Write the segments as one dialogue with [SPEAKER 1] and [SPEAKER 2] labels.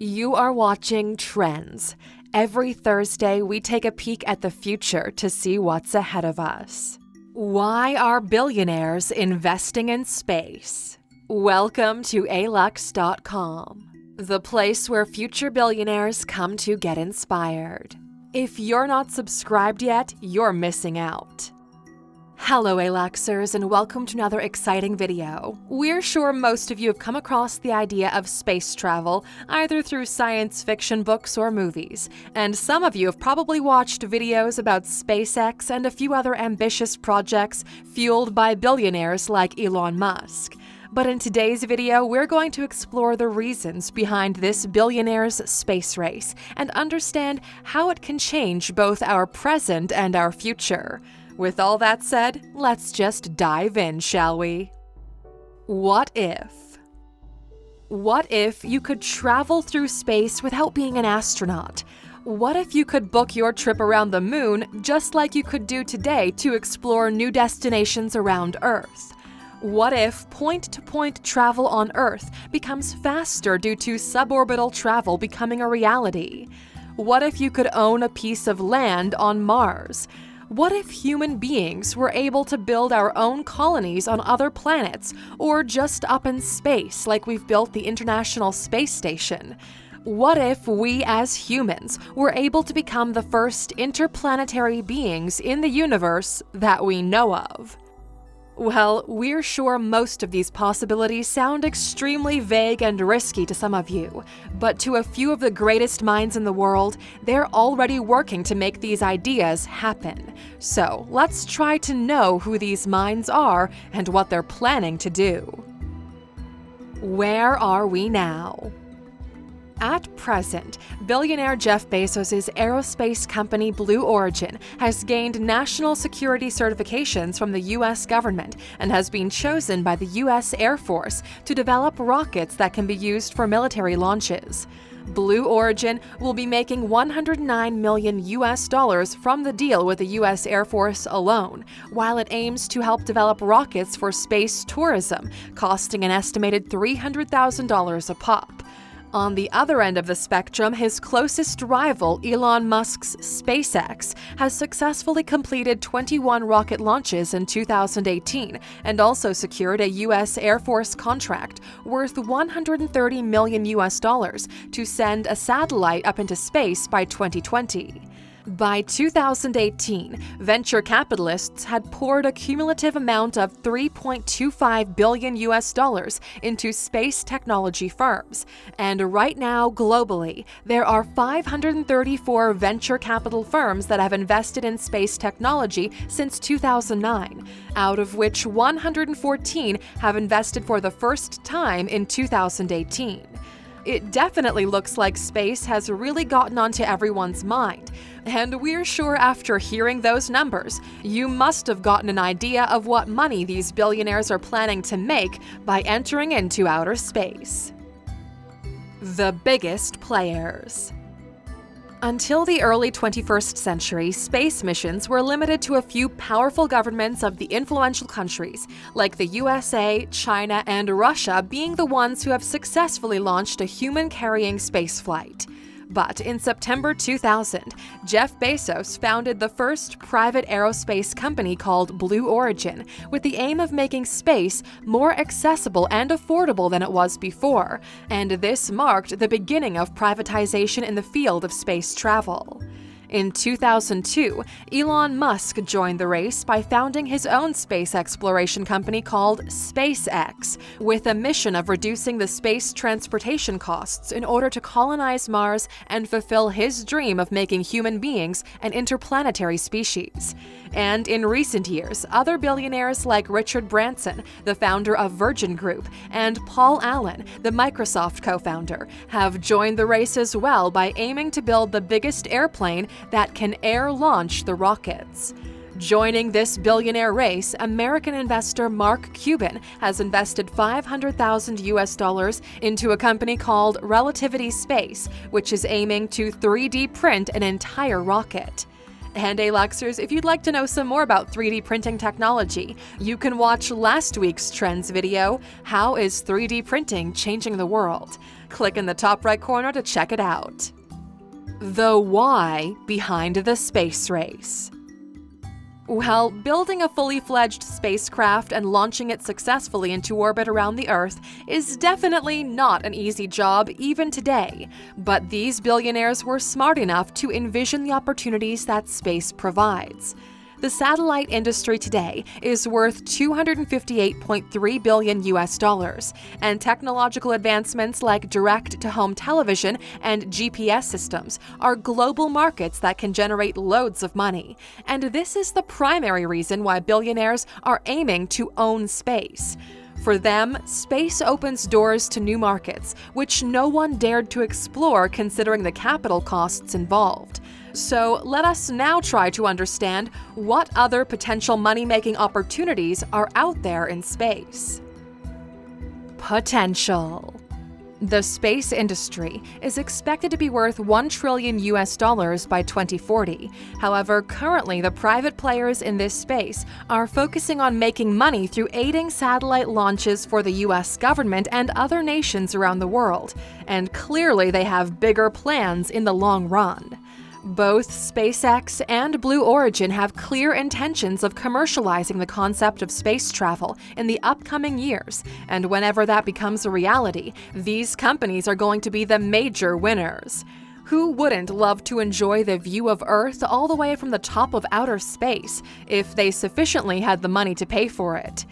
[SPEAKER 1] You are watching Trends. Every Thursday, we take a peek at the future to see what's ahead of us. Why are billionaires investing in space? Welcome to Alux.com, the place where future billionaires come to get inspired. If you're not subscribed yet, you're missing out. Hello Aluxers, and welcome to another exciting video. We're sure most of you have come across the idea of space travel, either through science fiction books or movies, and some of you have probably watched videos about SpaceX and a few other ambitious projects fueled by billionaires like Elon Musk. But in today's video, we're going to explore the reasons behind this billionaire's space race and understand how it can change both our present and our future. With all that said, let's just dive in, shall we? What if? What if you could travel through space without being an astronaut? What if you could book your trip around the moon just like you could do today to explore new destinations around Earth? What if point-to-point travel on Earth becomes faster due to suborbital travel becoming a reality? What if you could own a piece of land on Mars? What if human beings were able to build our own colonies on other planets, or just up in space like we've built the International Space Station? What if we as humans were able to become the first interplanetary beings in the universe that we know of? Well, we're sure most of these possibilities sound extremely vague and risky to some of you, but to a few of the greatest minds in the world, they're already working to make these ideas happen. So let's try to know who these minds are and what they're planning to do. Where are we now? At present, billionaire Jeff Bezos' aerospace company Blue Origin has gained national security certifications from the U.S. government and has been chosen by the U.S. Air Force to develop rockets that can be used for military launches. Blue Origin will be making $109 million from the deal with the U.S. Air Force alone, while it aims to help develop rockets for space tourism, costing an estimated $300,000 a pop. On the other end of the spectrum, his closest rival, Elon Musk's SpaceX, has successfully completed 21 rocket launches in 2018 and also secured a U.S. Air Force contract worth $130 million to send a satellite up into space by 2020. By 2018, venture capitalists had poured a cumulative amount of $3.25 billion into space technology firms, and right now, globally, there are 534 venture capital firms that have invested in space technology since 2009, out of which 114 have invested for the first time in 2018. It definitely looks like space has really gotten onto everyone's mind, and we're sure after hearing those numbers, you must have gotten an idea of what money these billionaires are planning to make by entering into outer space. The biggest players. Until the early 21st century, space missions were limited to a few powerful governments of the influential countries, like the USA, China, and Russia being the ones who have successfully launched a human-carrying spaceflight. But in September 2000, Jeff Bezos founded the first private aerospace company called Blue Origin, with the aim of making space more accessible and affordable than it was before, and this marked the beginning of privatization in the field of space travel. In 2002, Elon Musk joined the race by founding his own space exploration company called SpaceX, with a mission of reducing the space transportation costs in order to colonize Mars and fulfill his dream of making human beings an interplanetary species. And in recent years, other billionaires like Richard Branson, the founder of Virgin Group, and Paul Allen, the Microsoft co-founder, have joined the race as well by aiming to build the biggest airplane that can air-launch the rockets. Joining this billionaire race, American investor Mark Cuban has invested $500,000 into a company called Relativity Space, which is aiming to 3D print an entire rocket. And Aluxers, if you'd like to know some more about 3D printing technology, you can watch last week's Trends video, How is 3D Printing Changing the World? click in the top right corner to check it out. The why behind the space race. Well, building a fully fledged spacecraft and launching it successfully into orbit around the Earth is definitely not an easy job even today, but these billionaires were smart enough to envision the opportunities that space provides. The satellite industry today is worth $258.3 billion, and technological advancements like direct-to-home television and GPS systems are global markets that can generate loads of money. And this is the primary reason why billionaires are aiming to own space. For them, space opens doors to new markets, which no one dared to explore considering the capital costs involved. So let us now try to understand what other potential money-making opportunities are out there in space. Potential. The space industry is expected to be worth $1 trillion by 2040. However, currently the private players in this space are focusing on making money through aiding satellite launches for the US government and other nations around the world, and clearly they have bigger plans in the long run. Both SpaceX and Blue Origin have clear intentions of commercializing the concept of space travel in the upcoming years, and whenever that becomes a reality, these companies are going to be the major winners. Who wouldn't love to enjoy the view of Earth all the way from the top of outer space if they sufficiently had the money to pay for it?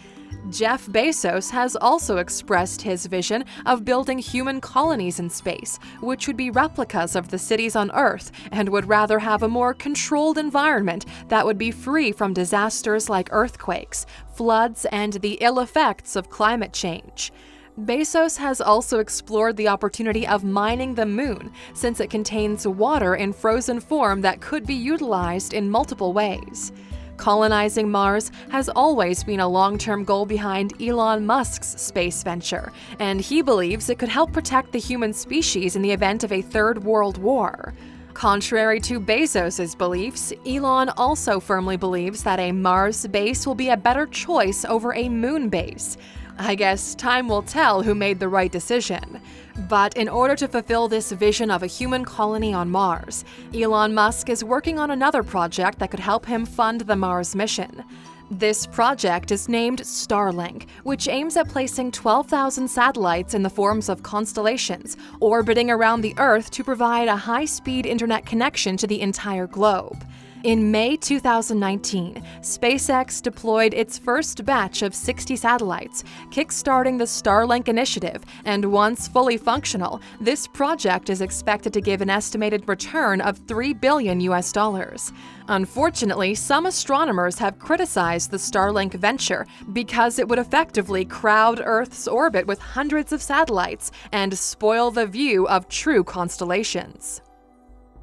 [SPEAKER 1] Jeff Bezos has also expressed his vision of building human colonies in space, which would be replicas of the cities on Earth and would rather have a more controlled environment that would be free from disasters like earthquakes, floods, and the ill effects of climate change. Bezos has also explored the opportunity of mining the moon, since it contains water in frozen form that could be utilized in multiple ways. Colonizing Mars has always been a long-term goal behind Elon Musk's space venture, and he believes it could help protect the human species in the event of a third world war. Contrary to Bezos' beliefs, Elon also firmly believes that a Mars base will be a better choice over a moon base. I guess time will tell who made the right decision. But in order to fulfill this vision of a human colony on Mars, Elon Musk is working on another project that could help him fund the Mars mission. This project is named Starlink, which aims at placing 12,000 satellites in the forms of constellations, orbiting around the Earth to provide a high-speed internet connection to the entire globe. In May 2019, SpaceX deployed its first batch of 60 satellites, kickstarting the Starlink initiative, and once fully functional, this project is expected to give an estimated return of $3 billion. Unfortunately, some astronomers have criticized the Starlink venture because it would effectively crowd Earth's orbit with hundreds of satellites and spoil the view of true constellations.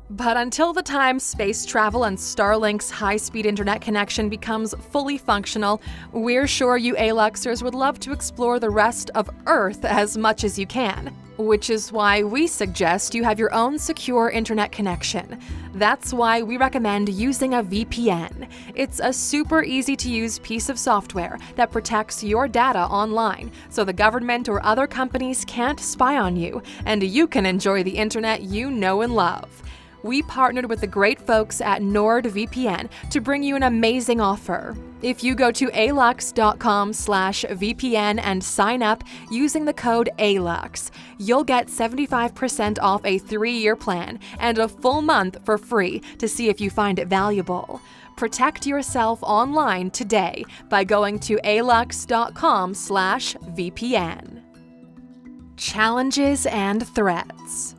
[SPEAKER 1] But until the time space travel and Starlink's high-speed internet connection becomes fully functional, we're sure you Aluxers would love to explore the rest of Earth as much as you can, which is why we suggest you have your own secure internet connection. That's why we recommend using a VPN. It's a super easy-to-use piece of software that protects your data online, so the government or other companies can't spy on you, and you can enjoy the internet you know and love. We partnered with the great folks at NordVPN to bring you an amazing offer. If you go to Alux.com/VPN and sign up using the code ALUX, you'll get 75% off a 3-year plan and a full month for free to see if you find it valuable. Protect yourself online today by going to Alux.com/VPN. Challenges and threats.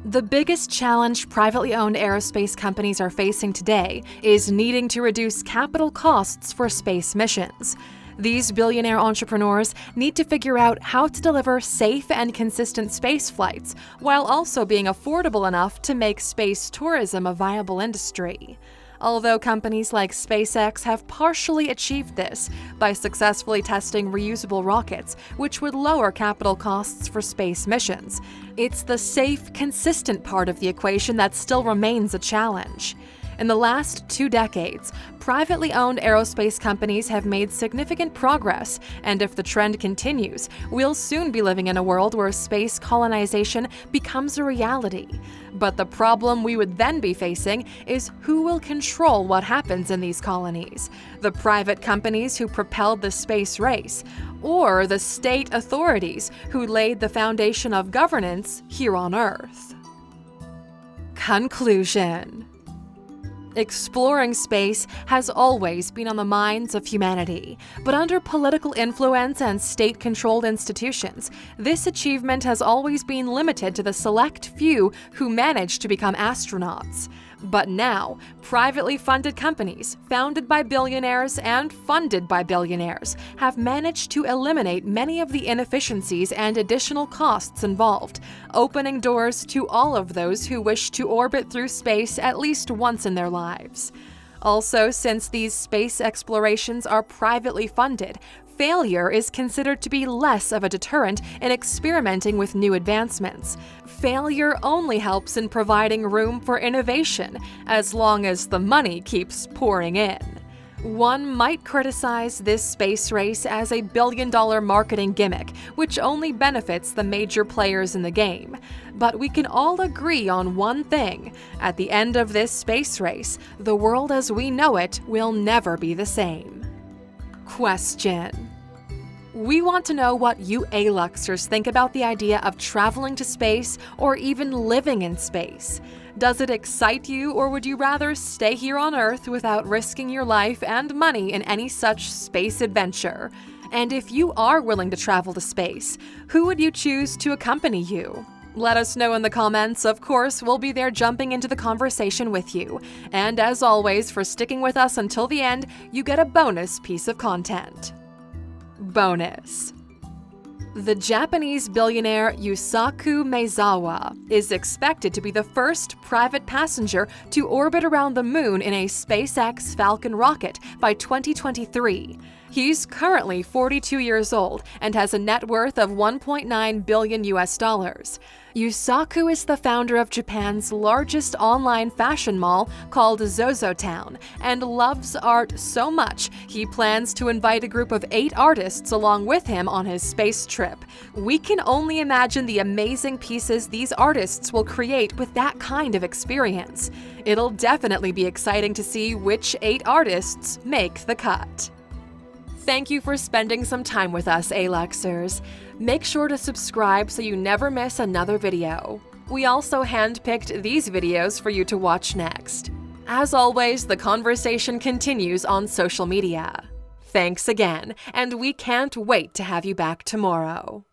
[SPEAKER 1] The biggest challenge privately owned aerospace companies are facing today is needing to reduce capital costs for space missions. These billionaire entrepreneurs need to figure out how to deliver safe and consistent space flights while also being affordable enough to make space tourism a viable industry. Although companies like SpaceX have partially achieved this by successfully testing reusable rockets, which would lower capital costs for space missions, it's the safe, consistent part of the equation that still remains a challenge. In the last 2 decades, privately owned aerospace companies have made significant progress, and if the trend continues, we'll soon be living in a world where space colonization becomes a reality. But the problem we would then be facing is who will control what happens in these colonies: the private companies who propelled the space race, or the state authorities who laid the foundation of governance here on Earth. Conclusion. Exploring space has always been on the minds of humanity, but under political influence and state-controlled institutions, this achievement has always been limited to the select few who managed to become astronauts. But now, privately funded companies, founded by billionaires and funded by billionaires, have managed to eliminate many of the inefficiencies and additional costs involved, opening doors to all of those who wish to orbit through space at least once in their lives. Also, since these space explorations are privately funded, failure is considered to be less of a deterrent in experimenting with new advancements. Failure only helps in providing room for innovation, as long as the money keeps pouring in. One might criticize this space race as a billion-dollar marketing gimmick, which only benefits the major players in the game. But we can all agree on one thing: at the end of this space race, the world as we know it will never be the same. Question. We want to know what you Aluxers think about the idea of traveling to space or even living in space. Does it excite you, or would you rather stay here on Earth without risking your life and money in any such space adventure? And if you are willing to travel to space, who would you choose to accompany you? Let us know in the comments. Of course, we'll be there jumping into the conversation with you. And as always, for sticking with us until the end, you get a bonus piece of content. Bonus. The Japanese billionaire Yusaku Maezawa is expected to be the first private passenger to orbit around the moon in a SpaceX Falcon rocket by 2023. He's currently 42 years old and has a net worth of $1.9 billion. Yusaku is the founder of Japan's largest online fashion mall called ZOZOTOWN and loves art so much he plans to invite a group of 8 artists along with him on his space trip. We can only imagine the amazing pieces these artists will create with that kind of experience. It'll definitely be exciting to see which 8 artists make the cut. Thank you for spending some time with us, Aluxers. Make sure to subscribe so you never miss another video. We also handpicked these videos for you to watch next. As always, the conversation continues on social media. Thanks again, and we can't wait to have you back tomorrow.